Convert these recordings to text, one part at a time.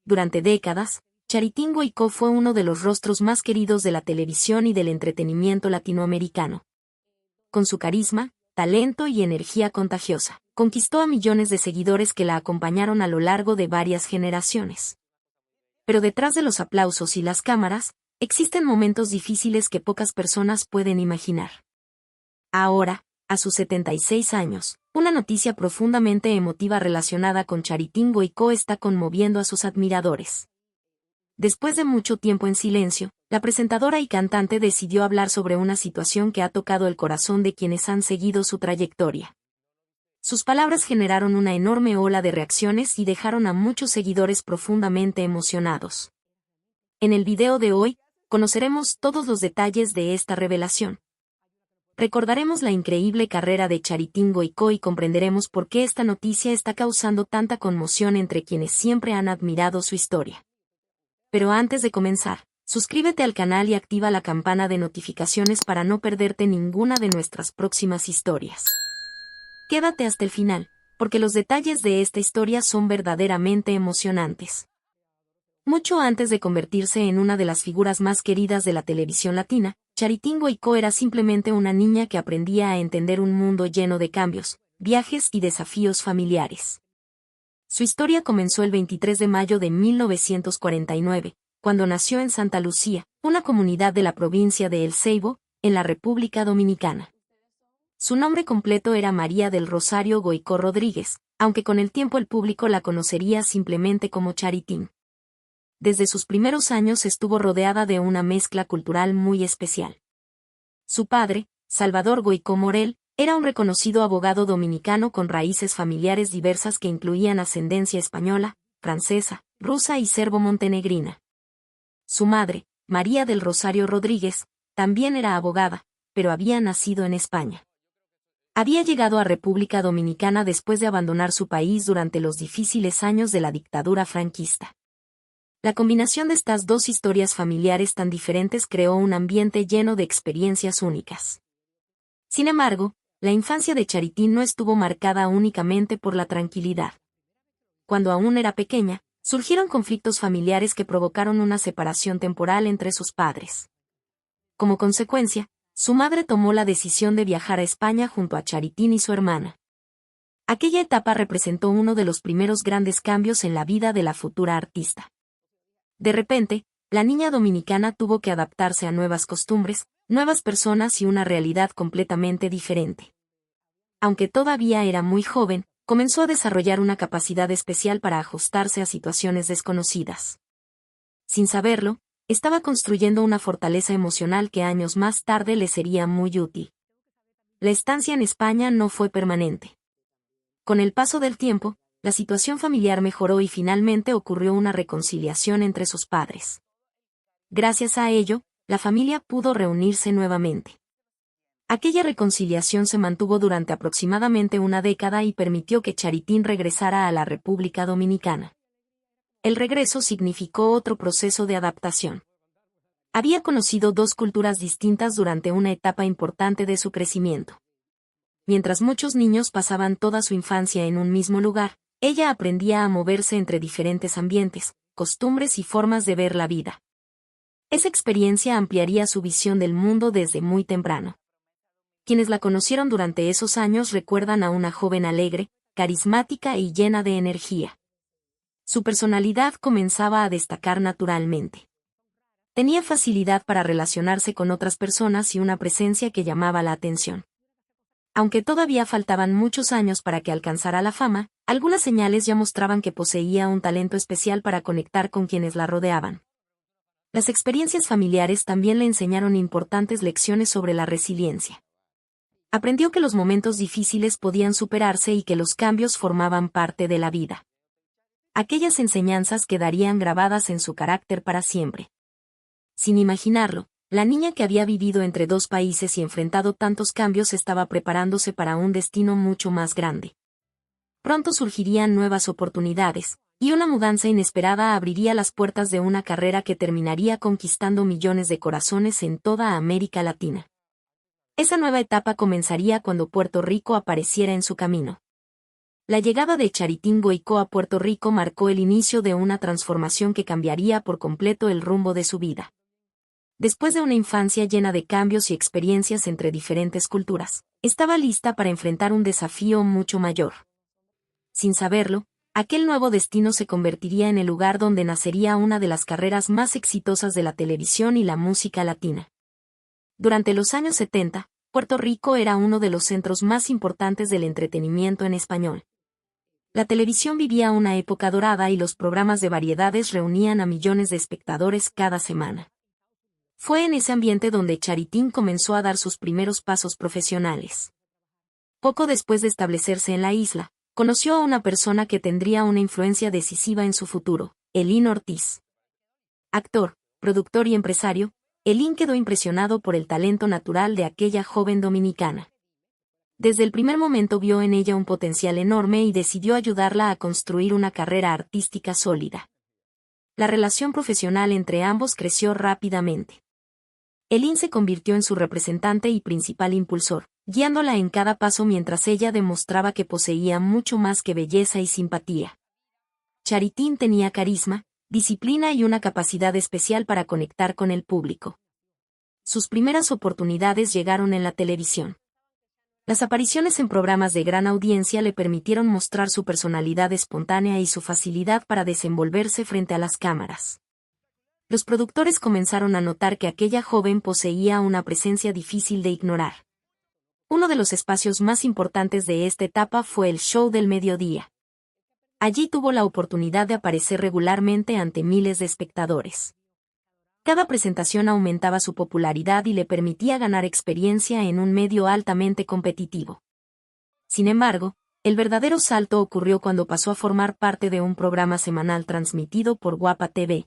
Durante décadas, Charitín Goicó fue uno de los rostros más queridos de la televisión y del entretenimiento latinoamericano. Con su carisma, talento y energía contagiosa, conquistó a millones de seguidores que la acompañaron a lo largo de varias generaciones. Pero detrás de los aplausos y las cámaras, existen momentos difíciles que pocas personas pueden imaginar. Ahora, a sus 76 años, una noticia profundamente emotiva relacionada con Charitín Goicó está conmoviendo a sus admiradores. Después de mucho tiempo en silencio, la presentadora y cantante decidió hablar sobre una situación que ha tocado el corazón de quienes han seguido su trayectoria. Sus palabras generaron una enorme ola de reacciones y dejaron a muchos seguidores profundamente emocionados. En el video de hoy, conoceremos todos los detalles de esta revelación. Recordaremos la increíble carrera de Charitín Goicó y comprenderemos por qué esta noticia está causando tanta conmoción entre quienes siempre han admirado su historia. Pero antes de comenzar, suscríbete al canal y activa la campana de notificaciones para no perderte ninguna de nuestras próximas historias. Quédate hasta el final, porque los detalles de esta historia son verdaderamente emocionantes. Mucho antes de convertirse en una de las figuras más queridas de la televisión latina, Charitín Goicó era simplemente una niña que aprendía a entender un mundo lleno de cambios, viajes y desafíos familiares. Su historia comenzó el 23 de mayo de 1949, cuando nació en Santa Lucía, una comunidad de la provincia de El Ceibo, en la República Dominicana. Su nombre completo era María del Rosario Goicó Rodríguez, aunque con el tiempo el público la conocería simplemente como Charitín. Desde sus primeros años estuvo rodeada de una mezcla cultural muy especial. Su padre, Salvador Goicó Morel, era un reconocido abogado dominicano con raíces familiares diversas que incluían ascendencia española, francesa, rusa y serbo-montenegrina. Su madre, María del Rosario Rodríguez, también era abogada, pero había nacido en España. Había llegado a República Dominicana después de abandonar su país durante los difíciles años de la dictadura franquista. La combinación de estas dos historias familiares tan diferentes creó un ambiente lleno de experiencias únicas. Sin embargo, la infancia de Charitín no estuvo marcada únicamente por la tranquilidad. Cuando aún era pequeña, surgieron conflictos familiares que provocaron una separación temporal entre sus padres. Como consecuencia, su madre tomó la decisión de viajar a España junto a Charitín y su hermana. Aquella etapa representó uno de los primeros grandes cambios en la vida de la futura artista. De repente, la niña dominicana tuvo que adaptarse a nuevas costumbres, nuevas personas y una realidad completamente diferente. Aunque todavía era muy joven, comenzó a desarrollar una capacidad especial para ajustarse a situaciones desconocidas. Sin saberlo, estaba construyendo una fortaleza emocional que años más tarde le sería muy útil. La estancia en España no fue permanente. Con el paso del tiempo, la situación familiar mejoró y finalmente ocurrió una reconciliación entre sus padres. Gracias a ello, la familia pudo reunirse nuevamente. Aquella reconciliación se mantuvo durante aproximadamente una década y permitió que Charitín regresara a la República Dominicana. El regreso significó otro proceso de adaptación. Había conocido dos culturas distintas durante una etapa importante de su crecimiento. Mientras muchos niños pasaban toda su infancia en un mismo lugar, ella aprendía a moverse entre diferentes ambientes, costumbres y formas de ver la vida. Esa experiencia ampliaría su visión del mundo desde muy temprano. Quienes la conocieron durante esos años recuerdan a una joven alegre, carismática y llena de energía. Su personalidad comenzaba a destacar naturalmente. Tenía facilidad para relacionarse con otras personas y una presencia que llamaba la atención. Aunque todavía faltaban muchos años para que alcanzara la fama, algunas señales ya mostraban que poseía un talento especial para conectar con quienes la rodeaban. Las experiencias familiares también le enseñaron importantes lecciones sobre la resiliencia. Aprendió que los momentos difíciles podían superarse y que los cambios formaban parte de la vida. Aquellas enseñanzas quedarían grabadas en su carácter para siempre. Sin imaginarlo, la niña que había vivido entre dos países y enfrentado tantos cambios estaba preparándose para un destino mucho más grande. Pronto surgirían nuevas oportunidades, y una mudanza inesperada abriría las puertas de una carrera que terminaría conquistando millones de corazones en toda América Latina. Esa nueva etapa comenzaría cuando Puerto Rico apareciera en su camino. La llegada de Charitín Goico a Puerto Rico marcó el inicio de una transformación que cambiaría por completo el rumbo de su vida. Después de una infancia llena de cambios y experiencias entre diferentes culturas, estaba lista para enfrentar un desafío mucho mayor. Sin saberlo, aquel nuevo destino se convertiría en el lugar donde nacería una de las carreras más exitosas de la televisión y la música latina. Durante los años 70, Puerto Rico era uno de los centros más importantes del entretenimiento en español. La televisión vivía una época dorada y los programas de variedades reunían a millones de espectadores cada semana. Fue en ese ambiente donde Charitín comenzó a dar sus primeros pasos profesionales. Poco después de establecerse en la isla, conoció a una persona que tendría una influencia decisiva en su futuro, Elín Ortiz. Actor, productor y empresario, Elín quedó impresionado por el talento natural de aquella joven dominicana. Desde el primer momento vio en ella un potencial enorme y decidió ayudarla a construir una carrera artística sólida. La relación profesional entre ambos creció rápidamente. Elín se convirtió en su representante y principal impulsor, guiándola en cada paso mientras ella demostraba que poseía mucho más que belleza y simpatía. Charitín tenía carisma, disciplina y una capacidad especial para conectar con el público. Sus primeras oportunidades llegaron en la televisión. Las apariciones en programas de gran audiencia le permitieron mostrar su personalidad espontánea y su facilidad para desenvolverse frente a las cámaras. Los productores comenzaron a notar que aquella joven poseía una presencia difícil de ignorar. Uno de los espacios más importantes de esta etapa fue el show del mediodía. Allí tuvo la oportunidad de aparecer regularmente ante miles de espectadores. Cada presentación aumentaba su popularidad y le permitía ganar experiencia en un medio altamente competitivo. Sin embargo, el verdadero salto ocurrió cuando pasó a formar parte de un programa semanal transmitido por Guapa TV.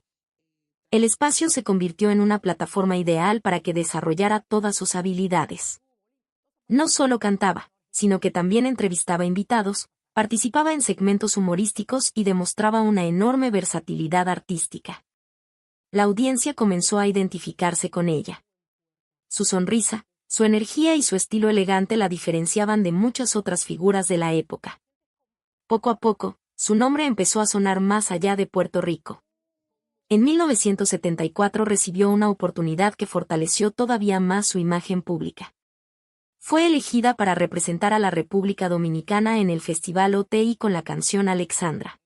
El espacio se convirtió en una plataforma ideal para que desarrollara todas sus habilidades. No solo cantaba, sino que también entrevistaba invitados, participaba en segmentos humorísticos y demostraba una enorme versatilidad artística. La audiencia comenzó a identificarse con ella. Su sonrisa, su energía y su estilo elegante la diferenciaban de muchas otras figuras de la época. Poco a poco, su nombre empezó a sonar más allá de Puerto Rico. En 1974 recibió una oportunidad que fortaleció todavía más su imagen pública. Fue elegida para representar a la República Dominicana en el Festival OTI con la canción Alexandra.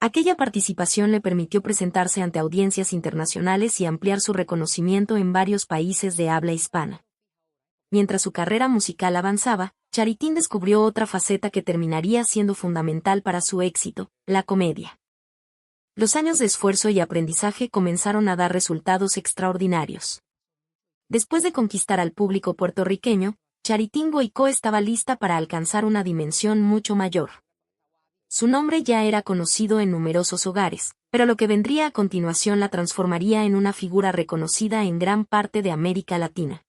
Aquella participación le permitió presentarse ante audiencias internacionales y ampliar su reconocimiento en varios países de habla hispana. Mientras su carrera musical avanzaba, Charitín descubrió otra faceta que terminaría siendo fundamental para su éxito, la comedia. Los años de esfuerzo y aprendizaje comenzaron a dar resultados extraordinarios. Después de conquistar al público puertorriqueño, Charitín Goico estaba lista para alcanzar una dimensión mucho mayor. Su nombre ya era conocido en numerosos hogares, pero lo que vendría a continuación la transformaría en una figura reconocida en gran parte de América Latina.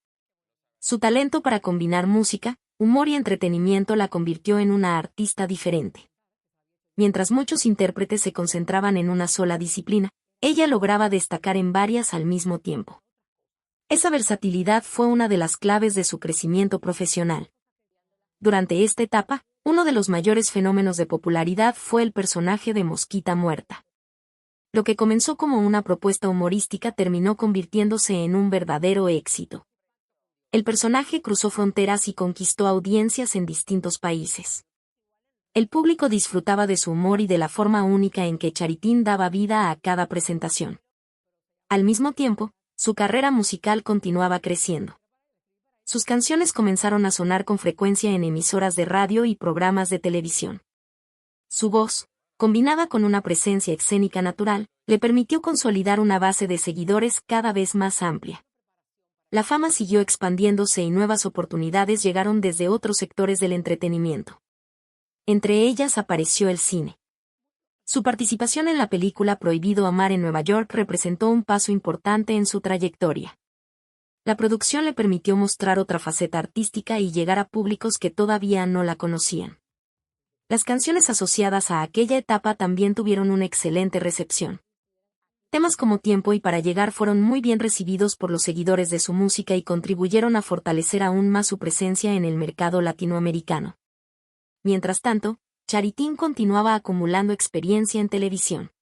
Su talento para combinar música, humor y entretenimiento la convirtió en una artista diferente. Mientras muchos intérpretes se concentraban en una sola disciplina, ella lograba destacar en varias al mismo tiempo. Esa versatilidad fue una de las claves de su crecimiento profesional. Durante esta etapa, uno de los mayores fenómenos de popularidad fue el personaje de Mosquita Muerta. Lo que comenzó como una propuesta humorística terminó convirtiéndose en un verdadero éxito. El personaje cruzó fronteras y conquistó audiencias en distintos países. El público disfrutaba de su humor y de la forma única en que Charitín daba vida a cada presentación. Al mismo tiempo, su carrera musical continuaba creciendo. Sus canciones comenzaron a sonar con frecuencia en emisoras de radio y programas de televisión. Su voz, combinada con una presencia escénica natural, le permitió consolidar una base de seguidores cada vez más amplia. La fama siguió expandiéndose y nuevas oportunidades llegaron desde otros sectores del entretenimiento. Entre ellas apareció el cine. Su participación en la película Prohibido Amar en Nueva York representó un paso importante en su trayectoria. La producción le permitió mostrar otra faceta artística y llegar a públicos que todavía no la conocían. Las canciones asociadas a aquella etapa también tuvieron una excelente recepción. Temas como Tiempo y Para Llegar fueron muy bien recibidos por los seguidores de su música y contribuyeron a fortalecer aún más su presencia en el mercado latinoamericano. Mientras tanto, Charitín continuaba acumulando experiencia en televisión.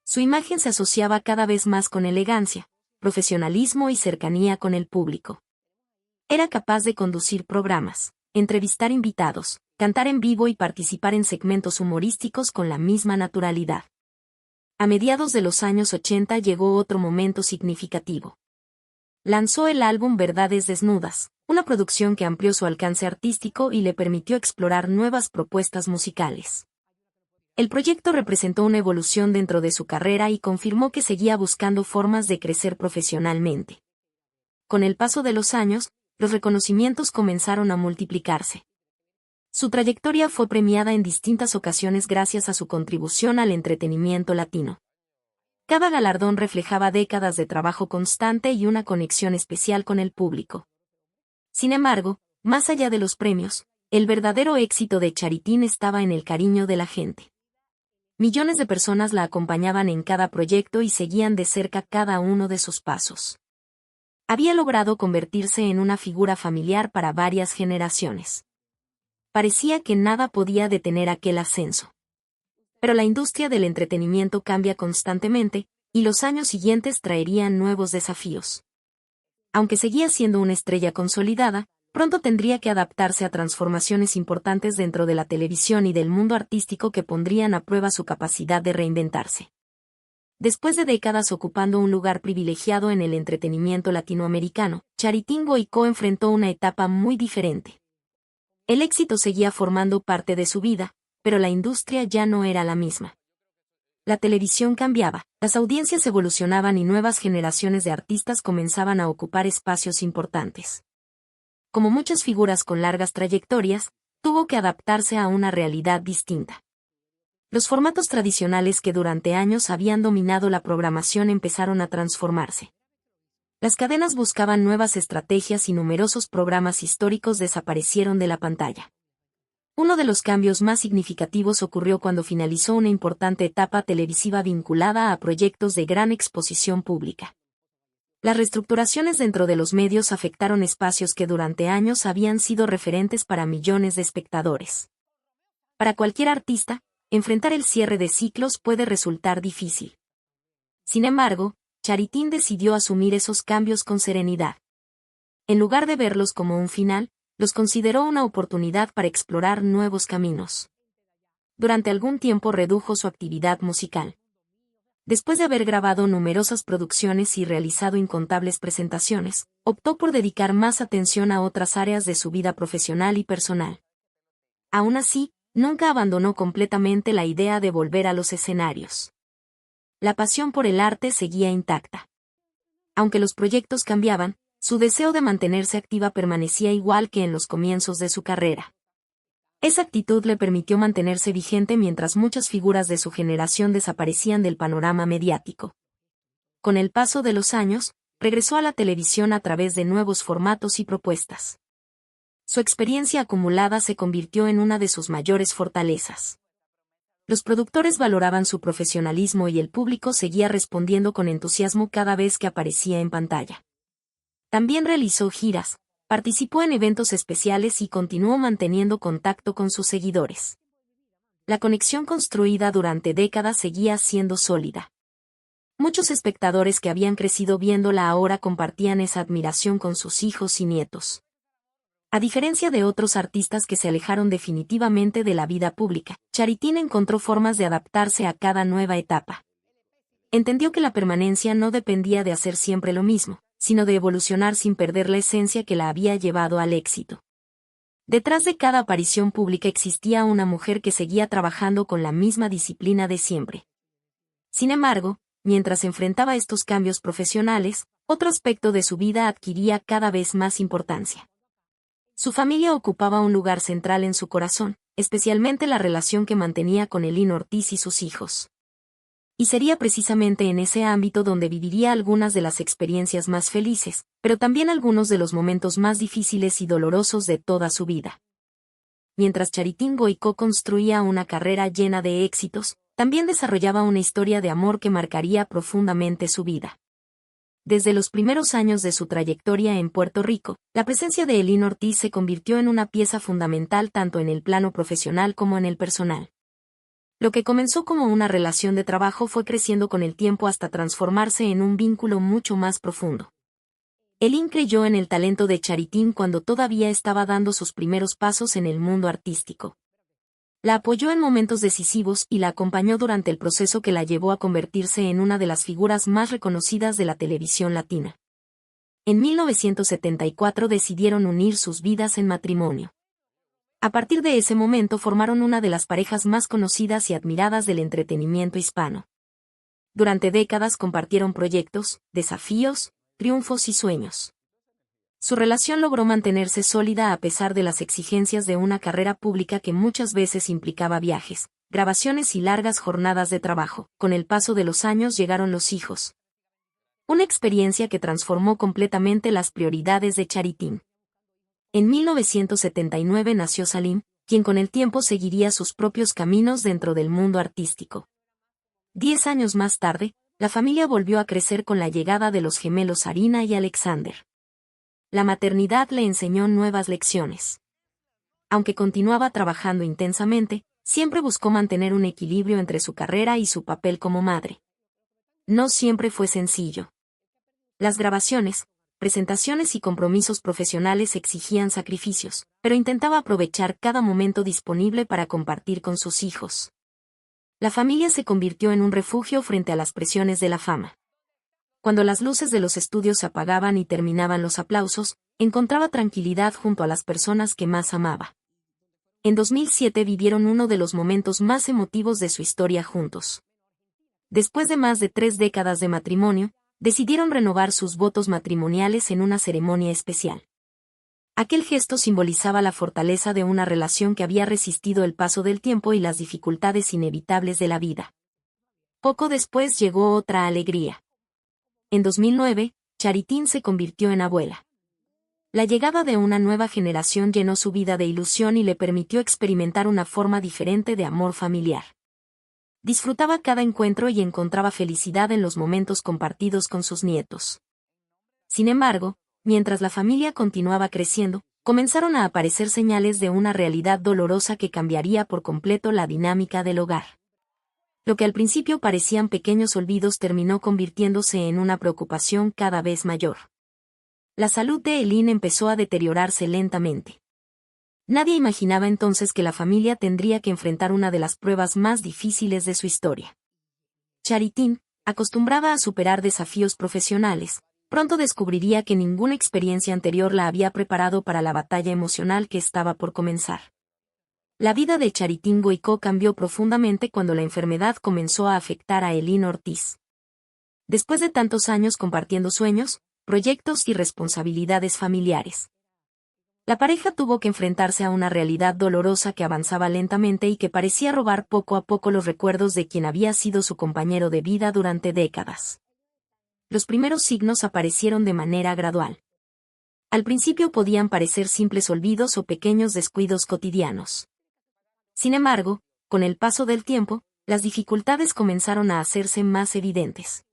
Su imagen se asociaba cada vez más con elegancia, profesionalismo y cercanía con el público. Era capaz de conducir programas, entrevistar invitados, cantar en vivo y participar en segmentos humorísticos con la misma naturalidad. A mediados de los años 80 llegó otro momento significativo. Lanzó el álbum Verdades Desnudas, una producción que amplió su alcance artístico y le permitió explorar nuevas propuestas musicales. El proyecto representó una evolución dentro de su carrera y confirmó que seguía buscando formas de crecer profesionalmente. Con el paso de los años, los reconocimientos comenzaron a multiplicarse. Su trayectoria fue premiada en distintas ocasiones gracias a su contribución al entretenimiento latino. Cada galardón reflejaba décadas de trabajo constante y una conexión especial con el público. Sin embargo, más allá de los premios, el verdadero éxito de Charitín estaba en el cariño de la gente. Millones de personas la acompañaban en cada proyecto y seguían de cerca cada uno de sus pasos. Había logrado convertirse en una figura familiar para varias generaciones. Parecía que nada podía detener aquel ascenso. Pero la industria del entretenimiento cambia constantemente, y los años siguientes traerían nuevos desafíos. Aunque seguía siendo una estrella consolidada, pronto tendría que adaptarse a transformaciones importantes dentro de la televisión y del mundo artístico que pondrían a prueba su capacidad de reinventarse. Después de décadas ocupando un lugar privilegiado en el entretenimiento latinoamericano, Charitín Goico enfrentó una etapa muy diferente. El éxito seguía formando parte de su vida, pero la industria ya no era la misma. La televisión cambiaba, las audiencias evolucionaban y nuevas generaciones de artistas comenzaban a ocupar espacios importantes. Como muchas figuras con largas trayectorias, tuvo que adaptarse a una realidad distinta. Los formatos tradicionales que durante años habían dominado la programación empezaron a transformarse. Las cadenas buscaban nuevas estrategias y numerosos programas históricos desaparecieron de la pantalla. Uno de los cambios más significativos ocurrió cuando finalizó una importante etapa televisiva vinculada a proyectos de gran exposición pública. Las reestructuraciones dentro de los medios afectaron espacios que durante años habían sido referentes para millones de espectadores. Para cualquier artista, enfrentar el cierre de ciclos puede resultar difícil. Sin embargo, Charitín decidió asumir esos cambios con serenidad. En lugar de verlos como un final, los consideró una oportunidad para explorar nuevos caminos. Durante algún tiempo redujo su actividad musical. Después de haber grabado numerosas producciones y realizado incontables presentaciones, optó por dedicar más atención a otras áreas de su vida profesional y personal. Aún así, nunca abandonó completamente la idea de volver a los escenarios. La pasión por el arte seguía intacta. Aunque los proyectos cambiaban, su deseo de mantenerse activa permanecía igual que en los comienzos de su carrera. Esa actitud le permitió mantenerse vigente mientras muchas figuras de su generación desaparecían del panorama mediático. Con el paso de los años, regresó a la televisión a través de nuevos formatos y propuestas. Su experiencia acumulada se convirtió en una de sus mayores fortalezas. Los productores valoraban su profesionalismo y el público seguía respondiendo con entusiasmo cada vez que aparecía en pantalla. También realizó giras, participó en eventos especiales y continuó manteniendo contacto con sus seguidores. La conexión construida durante décadas seguía siendo sólida. Muchos espectadores que habían crecido viéndola ahora compartían esa admiración con sus hijos y nietos. A diferencia de otros artistas que se alejaron definitivamente de la vida pública, Charitín encontró formas de adaptarse a cada nueva etapa. Entendió que la permanencia no dependía de hacer siempre lo mismo, sino de evolucionar sin perder la esencia que la había llevado al éxito. Detrás de cada aparición pública existía una mujer que seguía trabajando con la misma disciplina de siempre. Sin embargo, mientras enfrentaba estos cambios profesionales, otro aspecto de su vida adquiría cada vez más importancia. Su familia ocupaba un lugar central en su corazón, especialmente la relación que mantenía con Elín Ortiz y sus hijos. Y sería precisamente en ese ámbito donde viviría algunas de las experiencias más felices, pero también algunos de los momentos más difíciles y dolorosos de toda su vida. Mientras Charitín Goico construía una carrera llena de éxitos, también desarrollaba una historia de amor que marcaría profundamente su vida. Desde los primeros años de su trayectoria en Puerto Rico, la presencia de Helene Ortiz se convirtió en una pieza fundamental tanto en el plano profesional como en el personal. Lo que comenzó como una relación de trabajo fue creciendo con el tiempo hasta transformarse en un vínculo mucho más profundo. Helene creyó en el talento de Charitín cuando todavía estaba dando sus primeros pasos en el mundo artístico. La apoyó en momentos decisivos y la acompañó durante el proceso que la llevó a convertirse en una de las figuras más reconocidas de la televisión latina. En 1974 decidieron unir sus vidas en matrimonio. A partir de ese momento formaron una de las parejas más conocidas y admiradas del entretenimiento hispano. Durante décadas compartieron proyectos, desafíos, triunfos y sueños. Su relación logró mantenerse sólida a pesar de las exigencias de una carrera pública que muchas veces implicaba viajes, grabaciones y largas jornadas de trabajo. Con el paso de los años llegaron los hijos. Una experiencia que transformó completamente las prioridades de Charitín. En 1979 nació Salim, quien con el tiempo seguiría sus propios caminos dentro del mundo artístico. 10 años más tarde, la familia volvió a crecer con la llegada de los gemelos Arina y Alexander. La maternidad le enseñó nuevas lecciones. Aunque continuaba trabajando intensamente, siempre buscó mantener un equilibrio entre su carrera y su papel como madre. No siempre fue sencillo. Las grabaciones, presentaciones y compromisos profesionales exigían sacrificios, pero intentaba aprovechar cada momento disponible para compartir con sus hijos. La familia se convirtió en un refugio frente a las presiones de la fama. Cuando las luces de los estudios se apagaban y terminaban los aplausos, encontraba tranquilidad junto a las personas que más amaba. En 2007 vivieron uno de los momentos más emotivos de su historia juntos. Después de más de 3 décadas de matrimonio, decidieron renovar sus votos matrimoniales en una ceremonia especial. Aquel gesto simbolizaba la fortaleza de una relación que había resistido el paso del tiempo y las dificultades inevitables de la vida. Poco después llegó otra alegría. En 2009, Charitín se convirtió en abuela. La llegada de una nueva generación llenó su vida de ilusión y le permitió experimentar una forma diferente de amor familiar. Disfrutaba cada encuentro y encontraba felicidad en los momentos compartidos con sus nietos. Sin embargo, mientras la familia continuaba creciendo, comenzaron a aparecer señales de una realidad dolorosa que cambiaría por completo la dinámica del hogar. Lo que al principio parecían pequeños olvidos terminó convirtiéndose en una preocupación cada vez mayor. La salud de Helene empezó a deteriorarse lentamente. Nadie imaginaba entonces que la familia tendría que enfrentar una de las pruebas más difíciles de su historia. Charitín, acostumbrada a superar desafíos profesionales, pronto descubriría que ninguna experiencia anterior la había preparado para la batalla emocional que estaba por comenzar. La vida de Charitín Goicó cambió profundamente cuando la enfermedad comenzó a afectar a Helene Ortiz. Después de tantos años compartiendo sueños, proyectos y responsabilidades familiares, la pareja tuvo que enfrentarse a una realidad dolorosa que avanzaba lentamente y que parecía robar poco a poco los recuerdos de quien había sido su compañero de vida durante décadas. Los primeros signos aparecieron de manera gradual. Al principio podían parecer simples olvidos o pequeños descuidos cotidianos. Sin embargo, con el paso del tiempo, las dificultades comenzaron a hacerse más evidentes.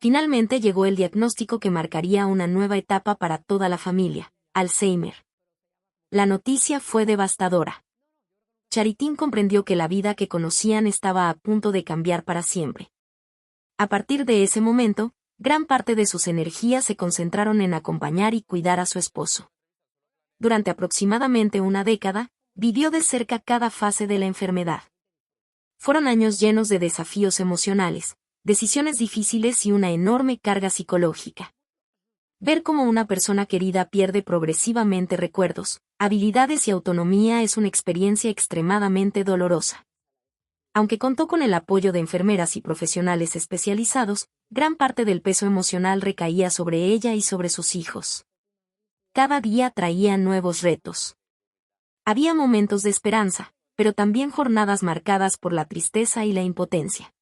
Finalmente llegó el diagnóstico que marcaría una nueva etapa para toda la familia: Alzheimer. La noticia fue devastadora. Charitín comprendió que la vida que conocían estaba a punto de cambiar para siempre. A partir de ese momento, gran parte de sus energías se concentraron en acompañar y cuidar a su esposo. Durante aproximadamente una década, vivió de cerca cada fase de la enfermedad. Fueron años llenos de desafíos emocionales, decisiones difíciles y una enorme carga psicológica. Ver cómo una persona querida pierde progresivamente recuerdos, habilidades y autonomía es una experiencia extremadamente dolorosa. Aunque contó con el apoyo de enfermeras y profesionales especializados, gran parte del peso emocional recaía sobre ella y sobre sus hijos. Cada día traía nuevos retos. Había momentos de esperanza, pero también jornadas marcadas por la tristeza y la impotencia.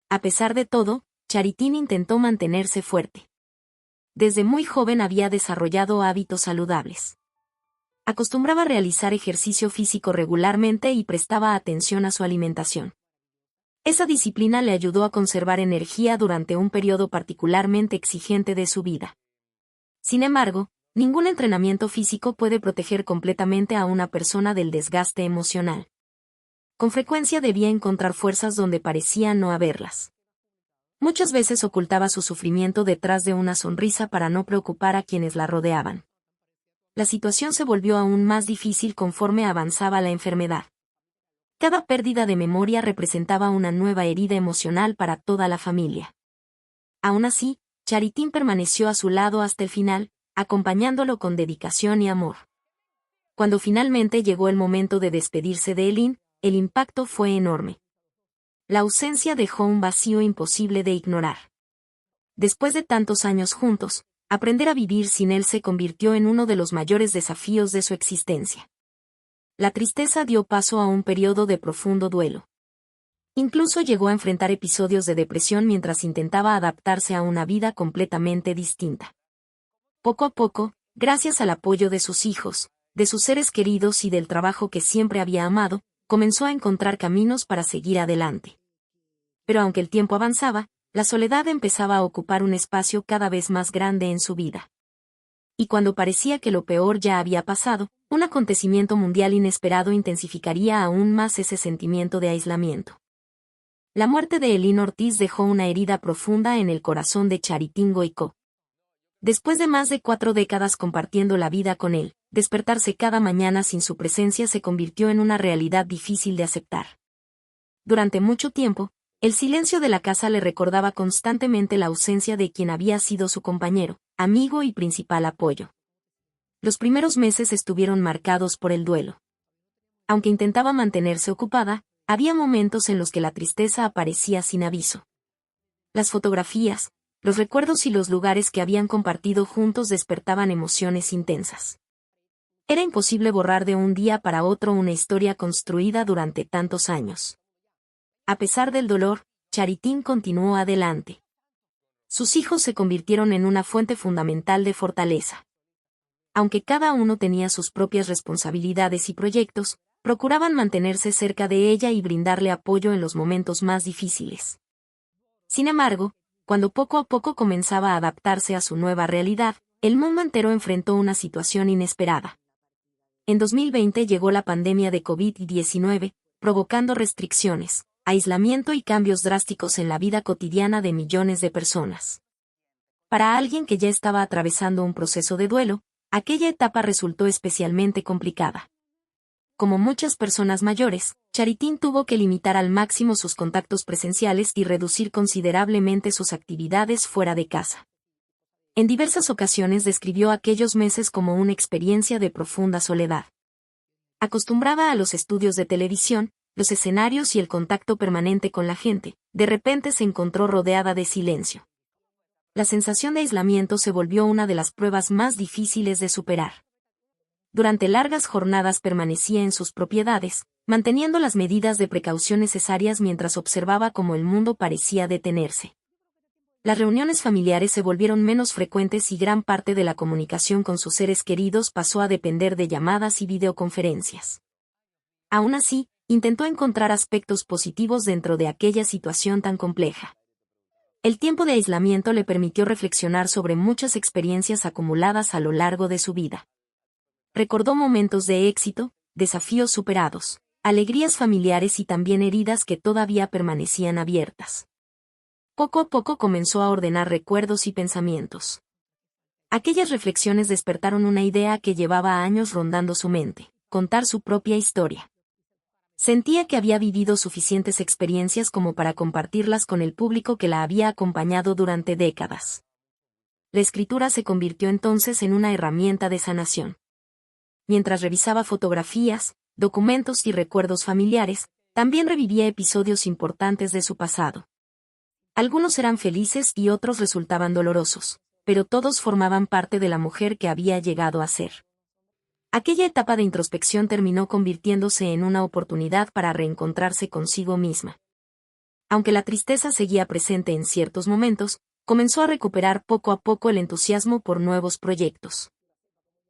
A pesar de todo, Charitín intentó mantenerse fuerte. Desde muy joven había desarrollado hábitos saludables. Acostumbraba a realizar ejercicio físico regularmente y prestaba atención a su alimentación. Esa disciplina le ayudó a conservar energía durante un periodo particularmente exigente de su vida. Sin embargo, ningún entrenamiento físico puede proteger completamente a una persona del desgaste emocional. Con frecuencia debía encontrar fuerzas donde parecía no haberlas. Muchas veces ocultaba su sufrimiento detrás de una sonrisa para no preocupar a quienes la rodeaban. La situación se volvió aún más difícil conforme avanzaba la enfermedad. Cada pérdida de memoria representaba una nueva herida emocional para toda la familia. Aún así, Charitín permaneció a su lado hasta el final, acompañándolo con dedicación y amor. Cuando finalmente llegó el momento de despedirse de Eileen, el impacto fue enorme. La ausencia dejó un vacío imposible de ignorar. Después de tantos años juntos, aprender a vivir sin él se convirtió en uno de los mayores desafíos de su existencia. La tristeza dio paso a un periodo de profundo duelo. Incluso llegó a enfrentar episodios de depresión mientras intentaba adaptarse a una vida completamente distinta. Poco a poco, gracias al apoyo de sus hijos, de sus seres queridos y del trabajo que siempre había amado, comenzó a encontrar caminos para seguir adelante. Pero aunque el tiempo avanzaba, la soledad empezaba a ocupar un espacio cada vez más grande en su vida. Y cuando parecía que lo peor ya había pasado, un acontecimiento mundial inesperado intensificaría aún más ese sentimiento de aislamiento. La muerte de Eileen Ortiz dejó una herida profunda en el corazón de Charitín Goico. Después de más de 4 décadas compartiendo la vida con él, despertarse cada mañana sin su presencia se convirtió en una realidad difícil de aceptar. Durante mucho tiempo, el silencio de la casa le recordaba constantemente la ausencia de quien había sido su compañero, amigo y principal apoyo. Los primeros meses estuvieron marcados por el duelo. Aunque intentaba mantenerse ocupada, había momentos en los que la tristeza aparecía sin aviso. Las fotografías, los recuerdos y los lugares que habían compartido juntos despertaban emociones intensas. Era imposible borrar de un día para otro una historia construida durante tantos años. A pesar del dolor, Charitín continuó adelante. Sus hijos se convirtieron en una fuente fundamental de fortaleza. Aunque cada uno tenía sus propias responsabilidades y proyectos, procuraban mantenerse cerca de ella y brindarle apoyo en los momentos más difíciles. Sin embargo, cuando poco a poco comenzaba a adaptarse a su nueva realidad, el mundo entero enfrentó una situación inesperada. En 2020 llegó la pandemia de COVID-19, provocando restricciones, aislamiento y cambios drásticos en la vida cotidiana de millones de personas. Para alguien que ya estaba atravesando un proceso de duelo, aquella etapa resultó especialmente complicada. Como muchas personas mayores, Charitín tuvo que limitar al máximo sus contactos presenciales y reducir considerablemente sus actividades fuera de casa. En diversas ocasiones describió aquellos meses como una experiencia de profunda soledad. Acostumbrada a los estudios de televisión, los escenarios y el contacto permanente con la gente, de repente se encontró rodeada de silencio. La sensación de aislamiento se volvió una de las pruebas más difíciles de superar. Durante largas jornadas permanecía en sus propiedades, manteniendo las medidas de precaución necesarias mientras observaba cómo el mundo parecía detenerse. Las reuniones familiares se volvieron menos frecuentes y gran parte de la comunicación con sus seres queridos pasó a depender de llamadas y videoconferencias. Aún así, intentó encontrar aspectos positivos dentro de aquella situación tan compleja. El tiempo de aislamiento le permitió reflexionar sobre muchas experiencias acumuladas a lo largo de su vida. Recordó momentos de éxito, desafíos superados, alegrías familiares y también heridas que todavía permanecían abiertas. Poco a poco comenzó a ordenar recuerdos y pensamientos. Aquellas reflexiones despertaron una idea que llevaba años rondando su mente: contar su propia historia. Sentía que había vivido suficientes experiencias como para compartirlas con el público que la había acompañado durante décadas. La escritura se convirtió entonces en una herramienta de sanación. Mientras revisaba fotografías, documentos y recuerdos familiares, también revivía episodios importantes de su pasado. Algunos eran felices y otros resultaban dolorosos, pero todos formaban parte de la mujer que había llegado a ser. Aquella etapa de introspección terminó convirtiéndose en una oportunidad para reencontrarse consigo misma. Aunque la tristeza seguía presente en ciertos momentos, comenzó a recuperar poco a poco el entusiasmo por nuevos proyectos.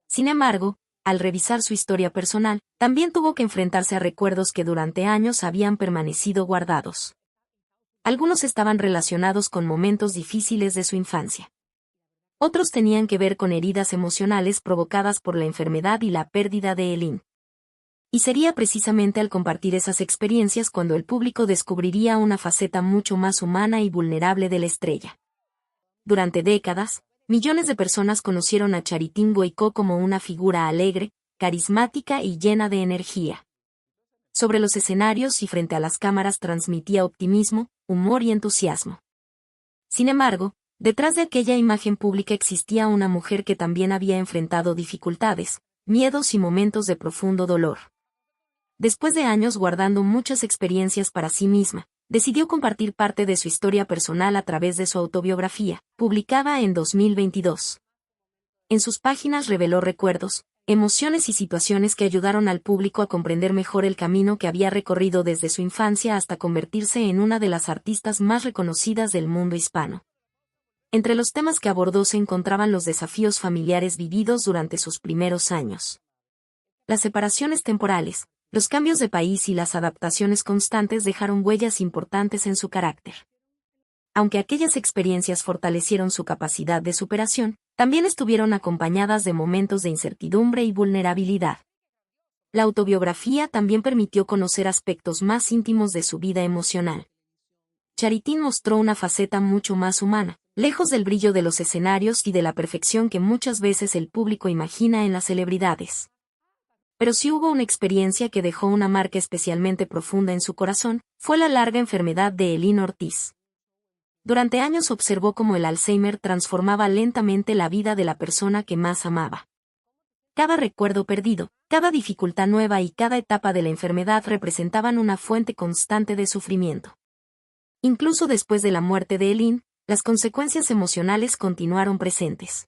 Sin embargo, al revisar su historia personal, también tuvo que enfrentarse a recuerdos que durante años habían permanecido guardados. Algunos estaban relacionados con momentos difíciles de su infancia. Otros tenían que ver con heridas emocionales provocadas por la enfermedad y la pérdida de Eileen. Y sería precisamente al compartir esas experiencias cuando el público descubriría una faceta mucho más humana y vulnerable de la estrella. Durante décadas, millones de personas conocieron a Charitín Goicó como una figura alegre, carismática y llena de energía. Sobre los escenarios y frente a las cámaras transmitía optimismo, humor y entusiasmo. Sin embargo, detrás de aquella imagen pública existía una mujer que también había enfrentado dificultades, miedos y momentos de profundo dolor. Después de años guardando muchas experiencias para sí misma, decidió compartir parte de su historia personal a través de su autobiografía, publicada en 2022. En sus páginas reveló recuerdos, emociones y situaciones que ayudaron al público a comprender mejor el camino que había recorrido desde su infancia hasta convertirse en una de las artistas más reconocidas del mundo hispano. Entre los temas que abordó se encontraban los desafíos familiares vividos durante sus primeros años. Las separaciones temporales, los cambios de país y las adaptaciones constantes dejaron huellas importantes en su carácter. Aunque aquellas experiencias fortalecieron su capacidad de superación, también estuvieron acompañadas de momentos de incertidumbre y vulnerabilidad. La autobiografía también permitió conocer aspectos más íntimos de su vida emocional. Charitín mostró una faceta mucho más humana, lejos del brillo de los escenarios y de la perfección que muchas veces el público imagina en las celebridades. Pero si hubo una experiencia que dejó una marca especialmente profunda en su corazón, fue la larga enfermedad de Eileen Ortiz. Durante años observó cómo el Alzheimer transformaba lentamente la vida de la persona que más amaba. Cada recuerdo perdido, cada dificultad nueva y cada etapa de la enfermedad representaban una fuente constante de sufrimiento. Incluso después de la muerte de Eileen, las consecuencias emocionales continuaron presentes.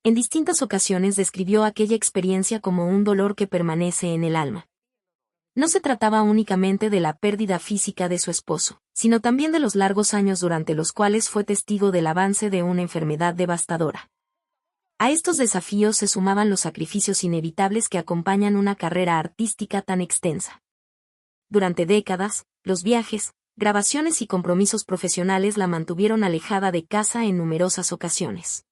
En distintas ocasiones describió aquella experiencia como un dolor que permanece en el alma. No se trataba únicamente de la pérdida física de su esposo, sino también de los largos años durante los cuales fue testigo del avance de una enfermedad devastadora. A estos desafíos se sumaban los sacrificios inevitables que acompañan una carrera artística tan extensa. Durante décadas, los viajes, grabaciones y compromisos profesionales la mantuvieron alejada de casa en numerosas ocasiones.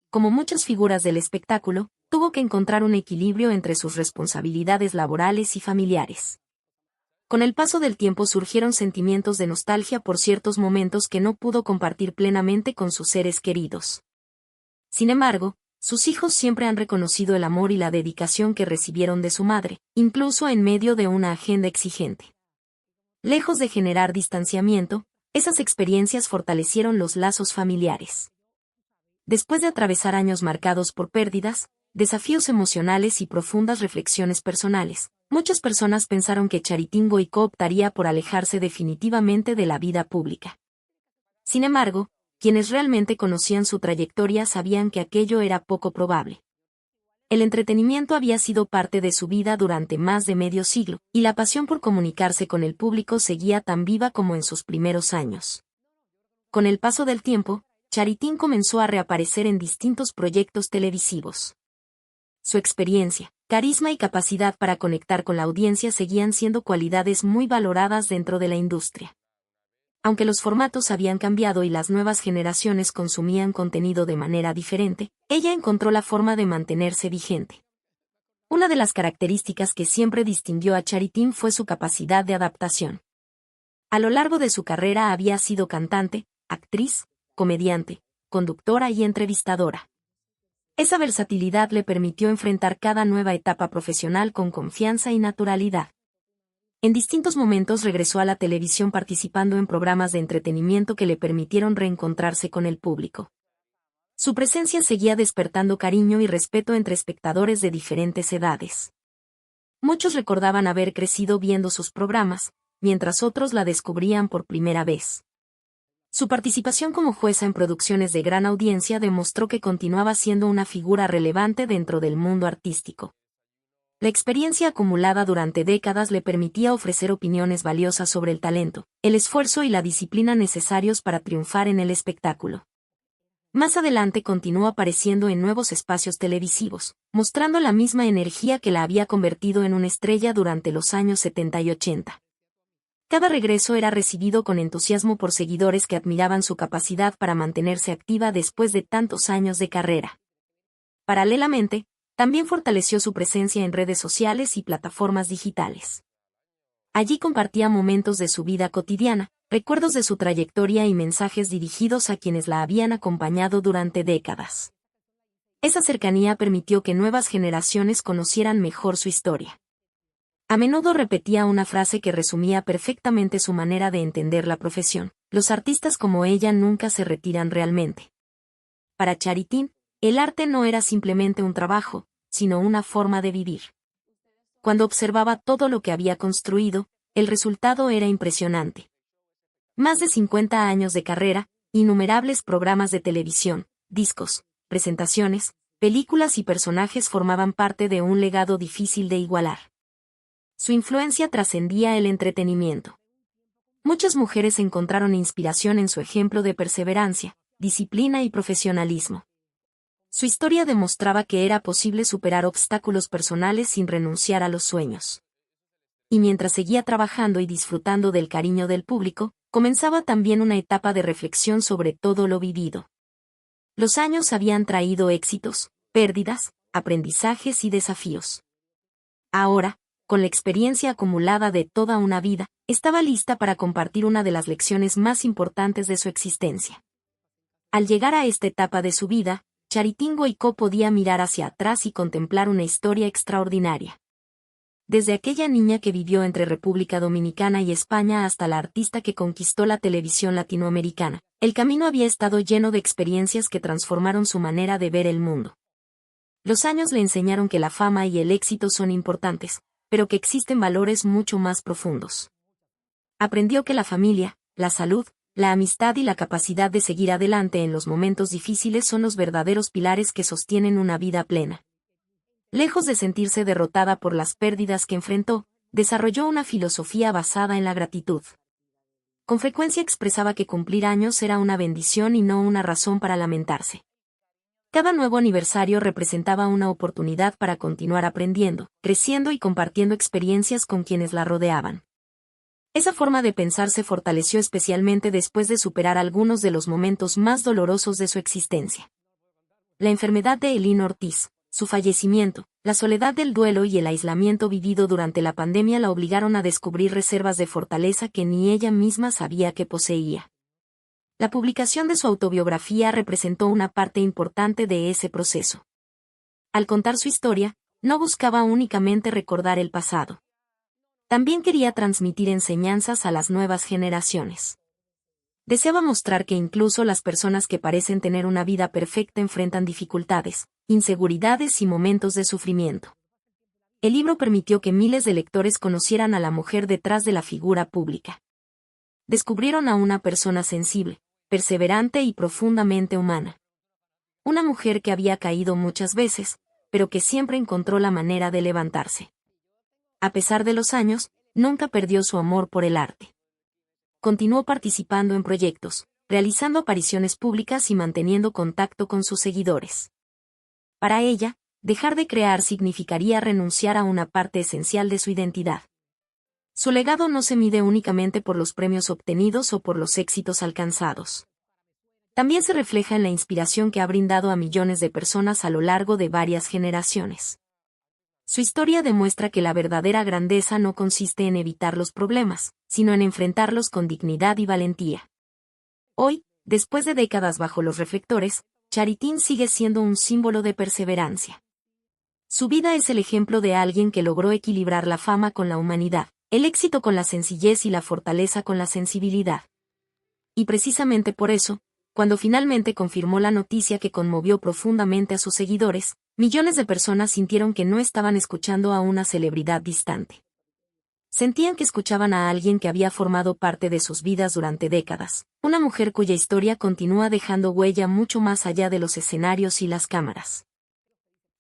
Como muchas figuras del espectáculo, tuvo que encontrar un equilibrio entre sus responsabilidades laborales y familiares. Con el paso del tiempo surgieron sentimientos de nostalgia por ciertos momentos que no pudo compartir plenamente con sus seres queridos. Sin embargo, sus hijos siempre han reconocido el amor y la dedicación que recibieron de su madre, incluso en medio de una agenda exigente. Lejos de generar distanciamiento, esas experiencias fortalecieron los lazos familiares. Después de atravesar años marcados por pérdidas, desafíos emocionales y profundas reflexiones personales, muchas personas pensaron que Charitín Goicó optaría por alejarse definitivamente de la vida pública. Sin embargo, quienes realmente conocían su trayectoria sabían que aquello era poco probable. El entretenimiento había sido parte de su vida durante más de medio siglo, y la pasión por comunicarse con el público seguía tan viva como en sus primeros años. Con el paso del tiempo, Charitín comenzó a reaparecer en distintos proyectos televisivos. Su experiencia, carisma y capacidad para conectar con la audiencia seguían siendo cualidades muy valoradas dentro de la industria. Aunque los formatos habían cambiado y las nuevas generaciones consumían contenido de manera diferente, ella encontró la forma de mantenerse vigente. Una de las características que siempre distinguió a Charitín fue su capacidad de adaptación. A lo largo de su carrera había sido cantante, actriz, comediante, conductora y entrevistadora. Esa versatilidad le permitió enfrentar cada nueva etapa profesional con confianza y naturalidad. En distintos momentos regresó a la televisión participando en programas de entretenimiento que le permitieron reencontrarse con el público. Su presencia seguía despertando cariño y respeto entre espectadores de diferentes edades. Muchos recordaban haber crecido viendo sus programas, mientras otros la descubrían por primera vez. Su participación como jueza en producciones de gran audiencia demostró que continuaba siendo una figura relevante dentro del mundo artístico. La experiencia acumulada durante décadas le permitía ofrecer opiniones valiosas sobre el talento, el esfuerzo y la disciplina necesarios para triunfar en el espectáculo. Más adelante continuó apareciendo en nuevos espacios televisivos, mostrando la misma energía que la había convertido en una estrella durante los años 70 y 80. Cada regreso era recibido con entusiasmo por seguidores que admiraban su capacidad para mantenerse activa después de tantos años de carrera. Paralelamente, también fortaleció su presencia en redes sociales y plataformas digitales. Allí compartía momentos de su vida cotidiana, recuerdos de su trayectoria y mensajes dirigidos a quienes la habían acompañado durante décadas. Esa cercanía permitió que nuevas generaciones conocieran mejor su historia. A menudo repetía una frase que resumía perfectamente su manera de entender la profesión: los artistas como ella nunca se retiran realmente. Para Charitín, el arte no era simplemente un trabajo, sino una forma de vivir. Cuando observaba todo lo que había construido, el resultado era impresionante. Más de 50 años de carrera, innumerables programas de televisión, discos, presentaciones, películas y personajes formaban parte de un legado difícil de igualar. Su influencia trascendía el entretenimiento. Muchas mujeres encontraron inspiración en su ejemplo de perseverancia, disciplina y profesionalismo. Su historia demostraba que era posible superar obstáculos personales sin renunciar a los sueños. Y mientras seguía trabajando y disfrutando del cariño del público, comenzaba también una etapa de reflexión sobre todo lo vivido. Los años habían traído éxitos, pérdidas, aprendizajes y desafíos. Ahora, con la experiencia acumulada de toda una vida, estaba lista para compartir una de las lecciones más importantes de su existencia. Al llegar a esta etapa de su vida, Charitín Goicó podía mirar hacia atrás y contemplar una historia extraordinaria. Desde aquella niña que vivió entre República Dominicana y España hasta la artista que conquistó la televisión latinoamericana, el camino había estado lleno de experiencias que transformaron su manera de ver el mundo. Los años le enseñaron que la fama y el éxito son importantes, pero que existen valores mucho más profundos. Aprendió que la familia, la salud, la amistad y la capacidad de seguir adelante en los momentos difíciles son los verdaderos pilares que sostienen una vida plena. Lejos de sentirse derrotada por las pérdidas que enfrentó, desarrolló una filosofía basada en la gratitud. Con frecuencia expresaba que cumplir años era una bendición y no una razón para lamentarse. Cada nuevo aniversario representaba una oportunidad para continuar aprendiendo, creciendo y compartiendo experiencias con quienes la rodeaban. Esa forma de pensar se fortaleció especialmente después de superar algunos de los momentos más dolorosos de su existencia. La enfermedad de Elín Ortiz, su fallecimiento, la soledad del duelo y el aislamiento vivido durante la pandemia la obligaron a descubrir reservas de fortaleza que ni ella misma sabía que poseía. La publicación de su autobiografía representó una parte importante de ese proceso. Al contar su historia, no buscaba únicamente recordar el pasado. También quería transmitir enseñanzas a las nuevas generaciones. Deseaba mostrar que incluso las personas que parecen tener una vida perfecta enfrentan dificultades, inseguridades y momentos de sufrimiento. El libro permitió que miles de lectores conocieran a la mujer detrás de la figura pública. Descubrieron a una persona sensible, perseverante y profundamente humana. Una mujer que había caído muchas veces, pero que siempre encontró la manera de levantarse. A pesar de los años, nunca perdió su amor por el arte. Continuó participando en proyectos, realizando apariciones públicas y manteniendo contacto con sus seguidores. Para ella, dejar de crear significaría renunciar a una parte esencial de su identidad. Su legado no se mide únicamente por los premios obtenidos o por los éxitos alcanzados. También se refleja en la inspiración que ha brindado a millones de personas a lo largo de varias generaciones. Su historia demuestra que la verdadera grandeza no consiste en evitar los problemas, sino en enfrentarlos con dignidad y valentía. Hoy, después de décadas bajo los reflectores, Charitín sigue siendo un símbolo de perseverancia. Su vida es el ejemplo de alguien que logró equilibrar la fama con la humanidad, el éxito con la sencillez y la fortaleza con la sensibilidad. Y precisamente por eso, cuando finalmente confirmó la noticia que conmovió profundamente a sus seguidores, millones de personas sintieron que no estaban escuchando a una celebridad distante. Sentían que escuchaban a alguien que había formado parte de sus vidas durante décadas, una mujer cuya historia continúa dejando huella mucho más allá de los escenarios y las cámaras.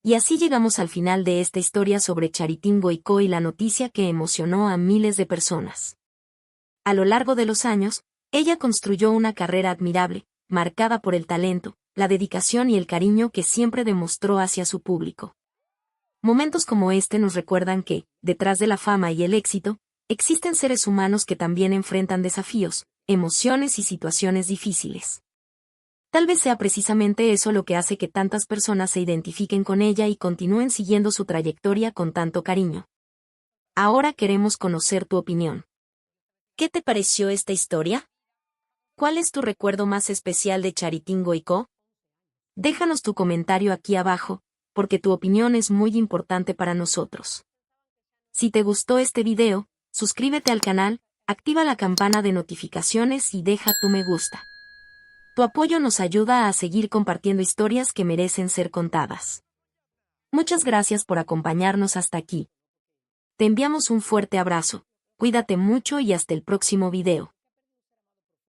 Y así llegamos al final de esta historia sobre Charitín Goicó y la noticia que emocionó a miles de personas. A lo largo de los años, ella construyó una carrera admirable, marcada por el talento, la dedicación y el cariño que siempre demostró hacia su público. Momentos como este nos recuerdan que, detrás de la fama y el éxito, Existen seres humanos que también enfrentan desafíos, emociones y situaciones difíciles. Tal vez sea precisamente eso lo que hace que tantas personas se identifiquen con ella y continúen siguiendo su trayectoria con tanto cariño. Ahora queremos conocer tu opinión. ¿Qué te pareció esta historia? ¿Cuál es tu recuerdo más especial de Charitingo y Co? Déjanos tu comentario aquí abajo, porque tu opinión es muy importante para nosotros. Si te gustó este video, suscríbete al canal, activa la campana de notificaciones y deja tu me gusta. Tu apoyo nos ayuda a seguir compartiendo historias que merecen ser contadas. Muchas gracias por acompañarnos hasta aquí. Te enviamos un fuerte abrazo, cuídate mucho y hasta el próximo video.